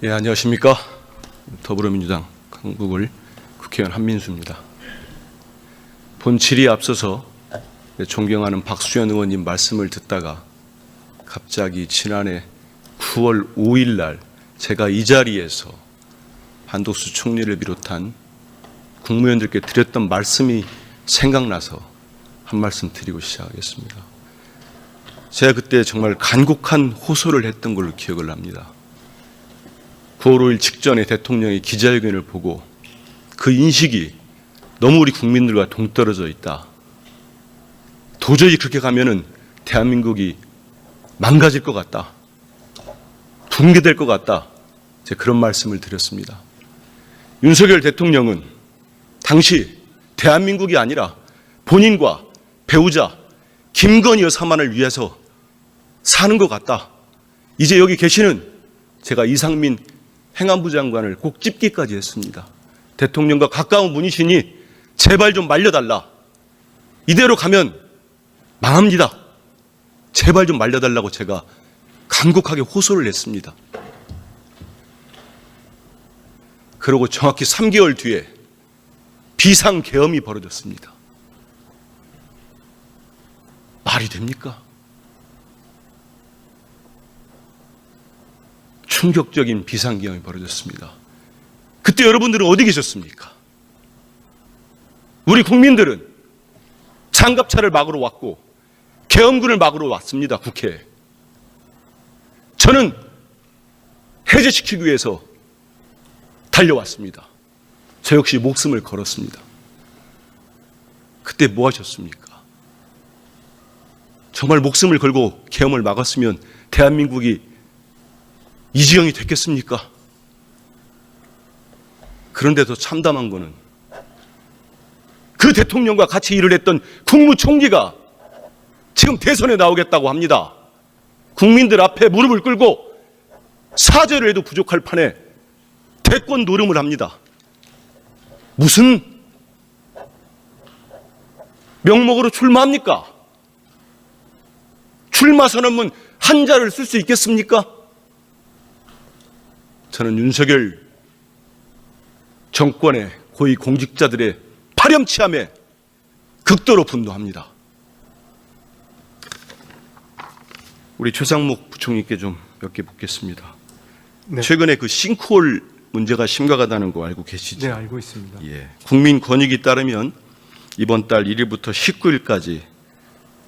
예, 안녕하십니까. 더불어민주당 강북을 국회의원 한민수입니다. 본질이 앞서서 존경하는 박수현 의원님 말씀을 듣다가 갑자기 지난해 9월 5일 날 제가 이 자리에서 한덕수 총리를 비롯한 국무위원들께 드렸던 말씀이 생각나서 한 말씀 드리고 시작하겠습니다. 제가 그때 정말 간곡한 호소를 했던 걸로 기억을 합니다. 9월 5일 직전에 대통령이 기자회견을 보고 그 인식이 너무 우리 국민들과 동떨어져 있다. 도저히 그렇게 가면은 대한민국이 망가질 것 같다. 붕괴될 것 같다. 제가 그런 말씀을 드렸습니다. 윤석열 대통령은 당시 대한민국이 아니라 본인과 배우자 김건희 여사만을 위해서 사는 것 같다. 이제 여기 계시는 제가 이상민 행안부 장관을 꼭 찝기까지 했습니다. 대통령과 가까운 분이시니 제발 좀 말려달라. 이대로 가면 망합니다. 제발 좀 말려달라고 제가 간곡하게 호소를 했습니다. 그러고 정확히 3개월 뒤에 비상계엄이 벌어졌습니다. 말이 됩니까? 충격적인 비상계엄이 벌어졌습니다. 그때 여러분들은 어디 계셨습니까? 우리 국민들은 장갑차를 막으러 왔고 계엄군을 막으러 왔습니다. 국회에. 저는 해제시키기 위해서 달려왔습니다. 저 역시 목숨을 걸었습니다. 그때 뭐 하셨습니까? 정말 목숨을 걸고 계엄을 막았으면 대한민국이 이 지경이 됐겠습니까? 그런데 더 참담한 거는 그 대통령과 같이 일을 했던 국무총리가 지금 대선에 나오겠다고 합니다. 국민들 앞에 무릎을 꿇고 사죄를 해도 부족할 판에 대권 노름을 합니다. 무슨 명목으로 출마합니까? 출마 선언문 한 자를 쓸 수 있겠습니까? 저는 윤석열 정권의 고위 공직자들의 파렴치함에 극도로 분노합니다. 우리 최상목 부총리께 좀 몇 개 묻겠습니다. 네. 최근에 그 싱크홀 문제가 심각하다는 거 알고 계시죠? 네, 알고 있습니다. 예. 국민권익위 따르면 이번 달 1일부터 19일까지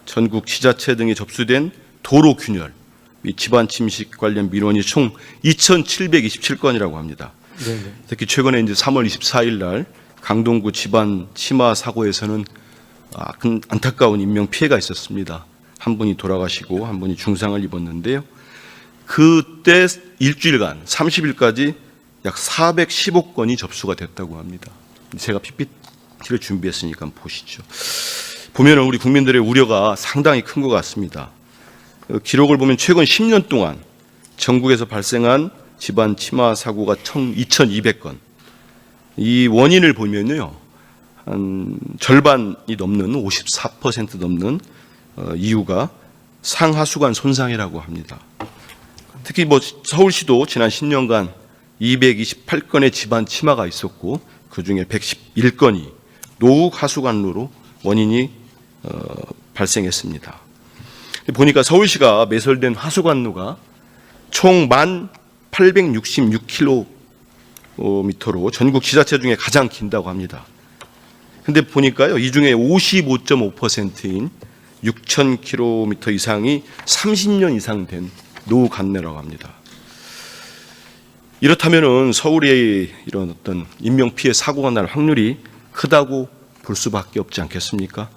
전국 지자체 등에 접수된 도로 균열 및 집안 침식 관련 민원이 총 2,727건이라고 합니다. 네네. 특히 최근에 이제 3월 24일 날 강동구 집안 치마 사고에서는 안타까운 인명 피해가 있었습니다. 한 분이 돌아가시고 한 분이 중상을 입었는데요. 그때 일주일간 30일까지 약 415건이 접수가 됐다고 합니다. 제가 PPT를 준비했으니까 한번 보시죠. 보면 우리 국민들의 우려가 상당히 큰 것 같습니다. 기록을 보면 최근 10년 동안 전국에서 발생한 집안 치마 사고가 총 2,200건. 이 원인을 보면요, 한 절반이 넘는 54% 넘는 이유가 상하수관 손상이라고 합니다. 특히 서울시도 지난 10년간 228건의 집안 치마가 있었고 그 중에 111건이 노후 하수관로로 원인이 발생했습니다. 보니까 서울시가 매설된 하수관로가 총 1,866km로 전국 지자체 중에 가장 긴다고 합니다. 근데 보니까요, 이 중에 55.5%인 6,000km 이상이 30년 이상 된 노후 관내라고 합니다. 이렇다면은 서울의 이런 어떤 인명피해 사고가 날 확률이 크다고 볼 수밖에 없지 않겠습니까?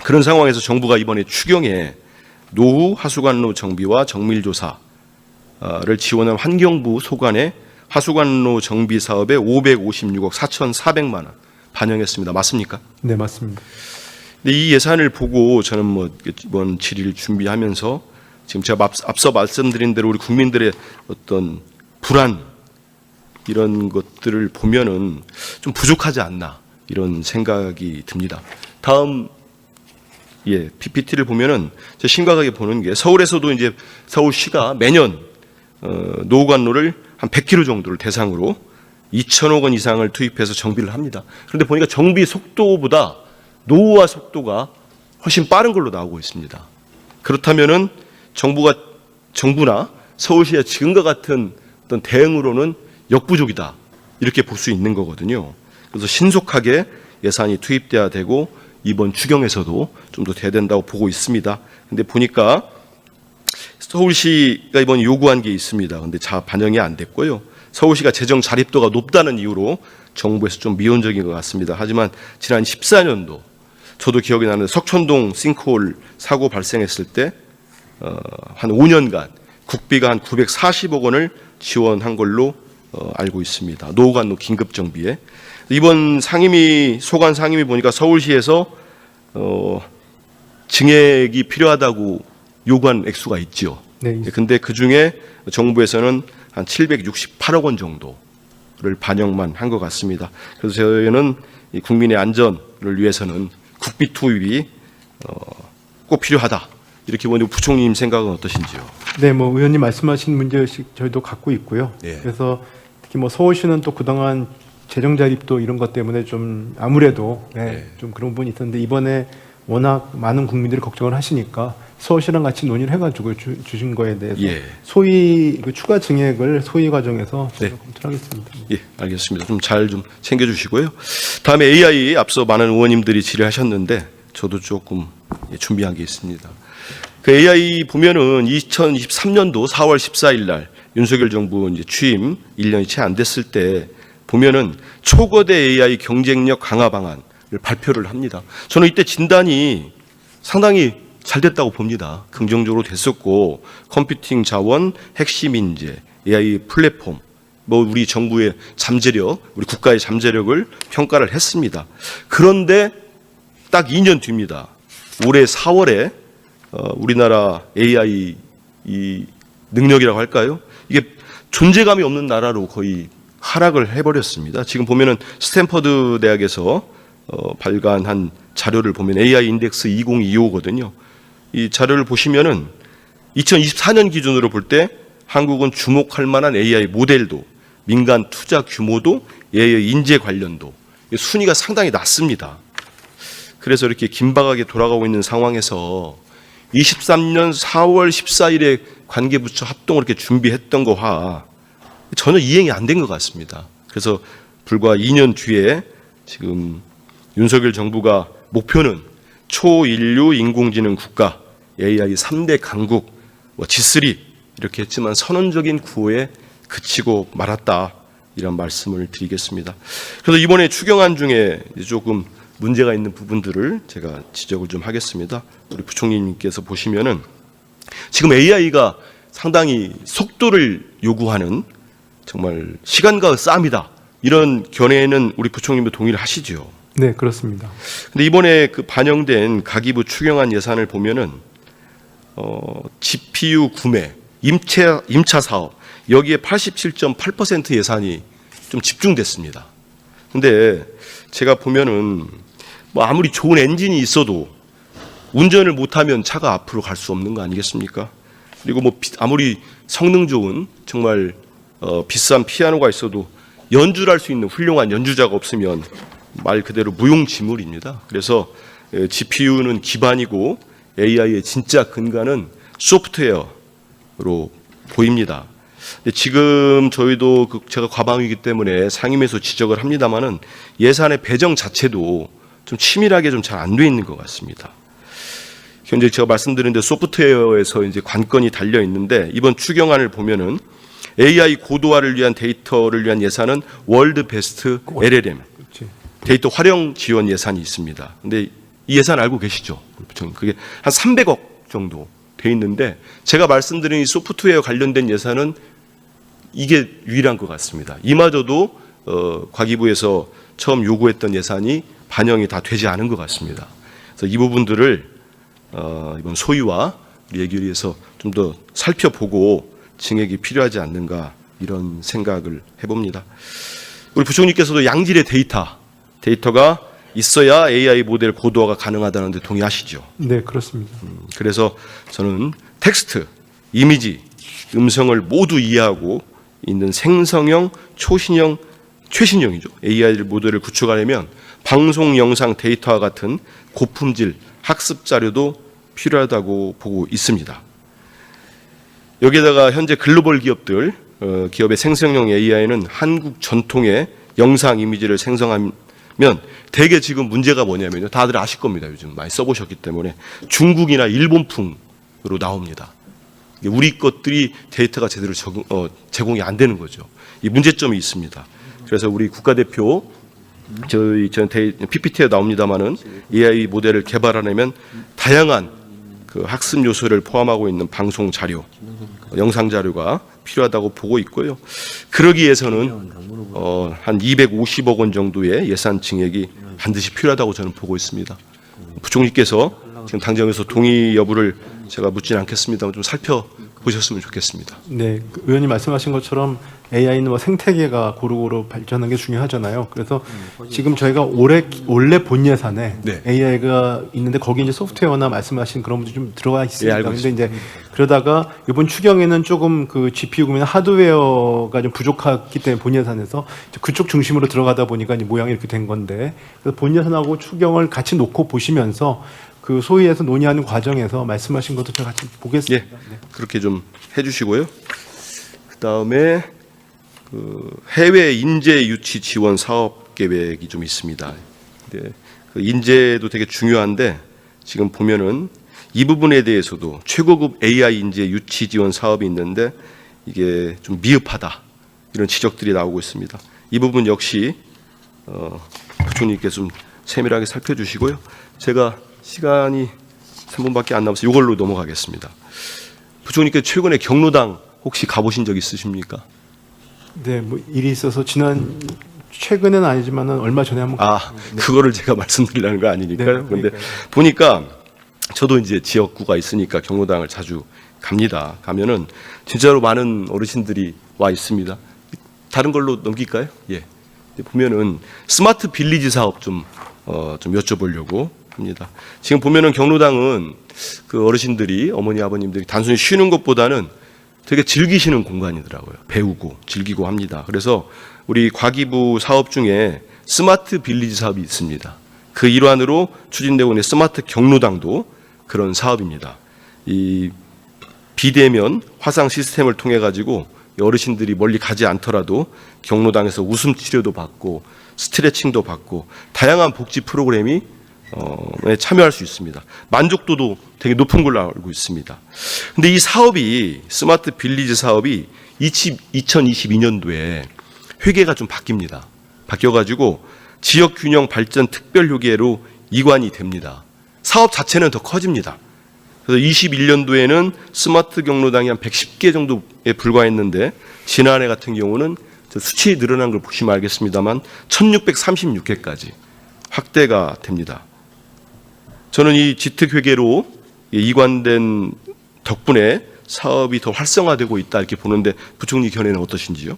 그런 상황에서 정부가 이번에 추경에 노후 하수관로 정비와 정밀조사를 지원한 환경부 소관에 하수관로 정비 사업에 556억 4,400만 원 반영했습니다. 맞습니까? 네, 맞습니다. 근데 이 예산을 보고 저는 이번 질의를 준비하면서 지금 제가 앞서 말씀드린 대로 우리 국민들의 어떤 불안 이런 것들을 보면은 좀 부족하지 않나 이런 생각이 듭니다. 다음 PPT를 보면은 심각하게 보는 게 서울에서도 이제 서울시가 매년 노후관로를 한 100km 정도를 대상으로 2천억 원 이상을 투입해서 정비를 합니다. 그런데 보니까 정비 속도보다 노후화 속도가 훨씬 빠른 걸로 나오고 있습니다. 그렇다면은 정부나 서울시의 지금과 같은 어떤 대응으로는 역부족이다, 이렇게 볼 수 있는 거거든요. 그래서 신속하게 예산이 투입돼야 되고 이번 추경에서도 좀 더 돼야 된다고 보고 있습니다. 근데 보니까 서울시가 이번 요구한 게 있습니다. 근데 반영이 안 됐고요. 서울시가 재정 자립도가 높다는 이유로 정부에서 좀 미온적인 것 같습니다. 하지만 지난 14년도 저도 기억이 나는 석천동 싱크홀 사고 발생했을 때 한 5년간 국비가 한 940억 원을 지원한 걸로 알고 있습니다. 노후관로 긴급 정비에. 이번 소관 상임위 보니까 서울시에서 증액이 필요하다고 요구한 액수가 있죠. 네. 근데 그 중에 정부에서는 한 768억 원 정도를 반영만 한 것 같습니다. 그래서 저희는 이 국민의 안전을 위해서는 국비 투입이 꼭 필요하다, 이렇게 보니 부총리님 생각은 어떠신지요? 네, 뭐 의원님 말씀하신 문제의식 저희도 갖고 있고요. 예. 그래서 특히 뭐 서울시는 또 그동안 재정 자립도 이런 것 때문에 좀 아무래도 좀 그런 부분이 있었는데, 이번에 워낙 많은 국민들이 걱정을 하시니까 서울시랑 같이 논의를 해가지고 주신 거에 대해서 소위 그 추가 증액을 소위 과정에서 검토하겠습니다. 예, 알겠습니다. 좀 잘 좀 챙겨주시고요. 다음에 AI, 앞서 많은 의원님들이 질의하셨는데 저도 조금 준비한 게 있습니다. 그 AI 보면은 2023년도 4월 14일 날 윤석열 정부 이제 취임 1년이 채 안 됐을 때 보면은 초거대 AI 경쟁력 강화 방안을 발표를 합니다. 저는 이때 진단이 상당히 잘 됐다고 봅니다. 긍정적으로 됐었고, 컴퓨팅 자원, 핵심 인재, AI 플랫폼, 우리 정부의 잠재력, 우리 국가의 잠재력을 평가를 했습니다. 그런데 딱 2년 뒤입니다. 올해 4월에 우리나라 AI 이 능력이라고 할까요? 이게 존재감이 없는 나라로 거의 하락을 해버렸습니다. 지금 보면은 스탠퍼드 대학에서 발간한 자료를 보면 AI 인덱스 2025거든요. 이 자료를 보시면은 2024년 기준으로 볼 때 한국은 주목할 만한 AI 모델도, 민간 투자 규모도, AI 인재 관련도 순위가 상당히 낮습니다. 그래서 이렇게 긴박하게 돌아가고 있는 상황에서 23년 4월 14일에 관계부처 합동을 이렇게 준비했던 거와 전혀 이행이 안 된 것 같습니다. 그래서 불과 2년 뒤에 지금 윤석열 정부가 목표는 초인류 인공지능 국가, AI 3대 강국, G3 이렇게 했지만 선언적인 구호에 그치고 말았다, 이런 말씀을 드리겠습니다. 그래서 이번에 추경안 중에 조금 문제가 있는 부분들을 제가 지적을 좀 하겠습니다. 우리 부총리님께서 보시면은 지금 AI가 상당히 속도를 요구하는 정말 시간과 싸움이다, 이런 견해에는 우리 부총리도 동의를 하시죠? 네, 그렇습니다. 근데 이번에 그 반영된 가기부 추경안 예산을 보면은 GPU 구매, 임차 사업, 여기에 87.8% 예산이 좀 집중됐습니다. 근데 제가 보면은 아무리 좋은 엔진이 있어도 운전을 못하면 차가 앞으로 갈 수 없는 거 아니겠습니까? 그리고 아무리 성능 좋은 정말 비싼 피아노가 있어도 연주를 할 수 있는 훌륭한 연주자가 없으면 말 그대로 무용지물입니다. 그래서 GPU는 기반이고 AI의 진짜 근간은 소프트웨어로 보입니다. 근데 지금 저희도 제가 과방위이기 때문에 상임위에서 지적을 합니다만은 예산의 배정 자체도 좀 치밀하게 좀 잘 안 돼 있는 것 같습니다. 현재 제가 말씀드렸는데 소프트웨어에서 이제 관건이 달려 있는데, 이번 추경안을 보면은 AI 고도화를 위한 데이터를 위한 예산은 월드 베스트 LLM 데이터 활용 지원 예산이 있습니다. 근데 이 예산 알고 계시죠? 그게 한 300억 정도 돼 있는데, 제가 말씀드린 이 소프트웨어 관련된 예산은 이게 유일한 것 같습니다. 이마저도 과기부에서 처음 요구했던 예산이 반영이 다 되지 않은 것 같습니다. 그래서 이 부분들을 이번 소위와 우리 예결위에서 좀 더 살펴보고 증액이 필요하지 않는가, 이런 생각을 해봅니다. 우리 부총리께서도 양질의 데이터가 있어야 AI 모델 고도화가 가능하다는 데 동의하시죠? 네, 그렇습니다. 그래서 저는 텍스트, 이미지, 음성을 모두 이해하고 있는 생성형, 초신형, 최신형이죠. AI 모델을 구축하려면 방송 영상 데이터와 같은 고품질 학습 자료도 필요하다고 보고 있습니다. 여기에다가 현재 글로벌 기업들, 기업의 생성형 AI는 한국 전통의 영상 이미지를 생성하면 대개 지금 문제가 뭐냐면요. 다들 아실 겁니다. 요즘 많이 써보셨기 때문에 중국이나 일본풍으로 나옵니다. 우리 것들이 데이터가 제대로 제공이 안 되는 거죠. 이 문제점이 있습니다. 그래서 우리 국가대표 저희 PPT에 나옵니다만은 AI 모델을 개발하려면 다양한 그 학습 요소를 포함하고 있는 방송 자료, 영상 자료가 필요하다고 보고 있고요. 그러기 위해서는 한 250억 원 정도의 예산 증액이 반드시 필요하다고 저는 보고 있습니다. 부총리께서 지금 당정에서 동의 여부를 제가 묻지는 않겠습니다만 좀 살펴보셨으면 좋겠습니다. 네, 그 의원님 말씀하신 것처럼 AI는 뭐 생태계가 고루고루 발전하는 게 중요하잖아요. 그래서 지금 저희가 원래 본 예산에 네. AI가 있는데 거기 이제 소프트웨어나 말씀하신 그런 분들이 좀 들어가 있습니다. 알고 근데 이제 그러다가 이번 추경에는 조금 그 GPU 구매나 하드웨어가 좀 부족했기 때문에 본 예산에서 이제 그쪽 중심으로 들어가다 보니까 이제 모양이 이렇게 된 건데, 그래서 본 예산하고 추경을 같이 놓고 보시면서 그 소위에서 논의하는 과정에서 말씀하신 것도 제가 같이 보겠습니다. 예, 그렇게 좀 해주시고요. 그 다음에 그 해외 인재 유치 지원 사업 계획이 좀 있습니다. 네, 그 인재도 되게 중요한데 지금 보면은 이 부분에 대해서도 최고급 AI 인재 유치 지원 사업이 있는데 이게 좀 미흡하다 이런 지적들이 나오고 있습니다. 이 부분 역시 부총리께서 좀 세밀하게 살펴주시고요. 제가 시간이 3분밖에 안 남아서 이걸로 넘어가겠습니다. 부총리께서 최근에 경로당 혹시 가보신 적 있으십니까? 네, 뭐 일이 있어서 최근에는 아니지만은 얼마 전에 한번 그거를 제가 말씀드리려는 거 아니니까요. 네, 그런데 보니까 저도 이제 지역구가 있으니까 경로당을 자주 갑니다. 가면은 진짜로 많은 어르신들이 와 있습니다. 다른 걸로 넘길까요? 예. 보면은 스마트 빌리지 사업 좀 여쭤보려고 합니다. 지금 보면은 경로당은 그 어르신들이 어머니 아버님들이 단순히 쉬는 것보다는 되게 즐기시는 공간이더라고요. 배우고 즐기고 합니다. 그래서 우리 과기부 사업 중에 스마트 빌리지 사업이 있습니다. 그 일환으로 추진되고 있는 스마트 경로당도 그런 사업입니다. 이 비대면 화상 시스템을 통해 가지고 어르신들이 멀리 가지 않더라도 경로당에서 웃음 치료도 받고 스트레칭도 받고 다양한 복지 프로그램이 참여할 수 있습니다. 만족도도 되게 높은 걸로 알고 있습니다. 근데 이 사업이 스마트 빌리지 사업이 2022년도에 회계가 좀 바뀝니다. 바뀌어가지고 지역 균형 발전 특별 효계로 이관이 됩니다. 사업 자체는 더 커집니다. 그래서 21년도에는 스마트 경로당이 한 110개 정도에 불과했는데 지난해 같은 경우는 수치 늘어난 걸 보시면 알겠습니다만 1636개까지 확대가 됩니다. 저는 이 지특회계로 이관된 덕분에 사업이 더 활성화되고 있다 이렇게 보는데 부총리 견해는 어떠신지요?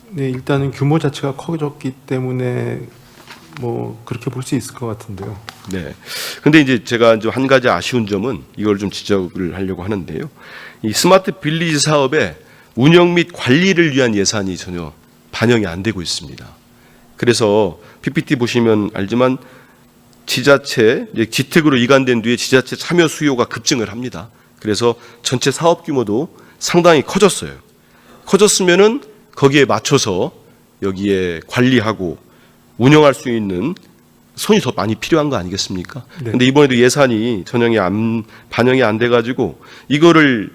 네, 일단은 규모 자체가 커졌기 때문에 뭐 그렇게 볼 수 있을 것 같은데요. 네. 근데 이제 제가 좀 한 가지 아쉬운 점은 이걸 좀 지적을 하려고 하는데요. 이 스마트 빌리지 사업의 운영 및 관리를 위한 예산이 전혀 반영이 안 되고 있습니다. 그래서 PPT 보시면 알지만 지자체, 지특으로 이관된 뒤에 지자체 참여 수요가 급증을 합니다. 그래서 전체 사업 규모도 상당히 커졌어요. 커졌으면은 거기에 맞춰서 여기에 관리하고 운영할 수 있는 손이 더 많이 필요한 거 아니겠습니까? 네. 근데 이번에도 예산이 반영이 안 돼가지고 이거를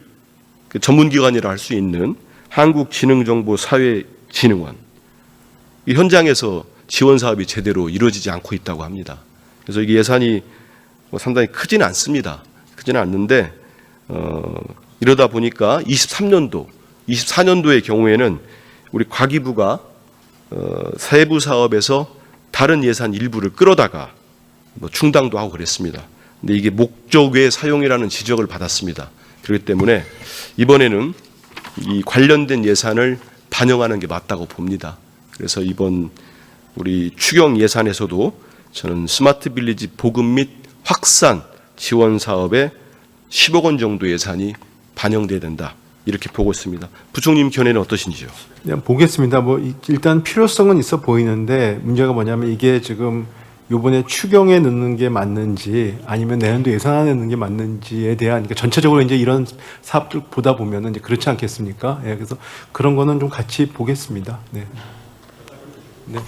전문기관이라 할 수 있는 한국지능정보사회진흥원 이 현장에서 지원 사업이 제대로 이루어지지 않고 있다고 합니다. 그래서 이게 예산이 상당히 크지는 않습니다. 크지는 않는데 이러다 보니까 24년도의 경우에는 우리 과기부가 세부 사업에서 다른 예산 일부를 끌어다가 충당도 하고 그랬습니다. 근데 이게 목적 외 사용이라는 지적을 받았습니다. 그렇기 때문에 이번에는 이 관련된 예산을 반영하는 게 맞다고 봅니다. 그래서 이번 우리 추경 예산에서도 저는 스마트 빌리지 보급 및 확산 지원 사업에 10억 원 정도 예산이 반영돼야 된다. 이렇게 보고 있습니다. 부총님 견해는 어떠신지요? 그냥 보겠습니다. 뭐 일단 필요성은 있어 보이는데 문제가 뭐냐면 이게 지금 요번에 추경에 넣는 게 맞는지 아니면 내년도 예산안에 넣는 게 맞는지에 대한 그러니까 전체적으로 이제 이런 사업들 보다 보면은 이제 그렇지 않겠습니까? 예, 그래서 그런 거는 좀 같이 보겠습니다. 네. 네.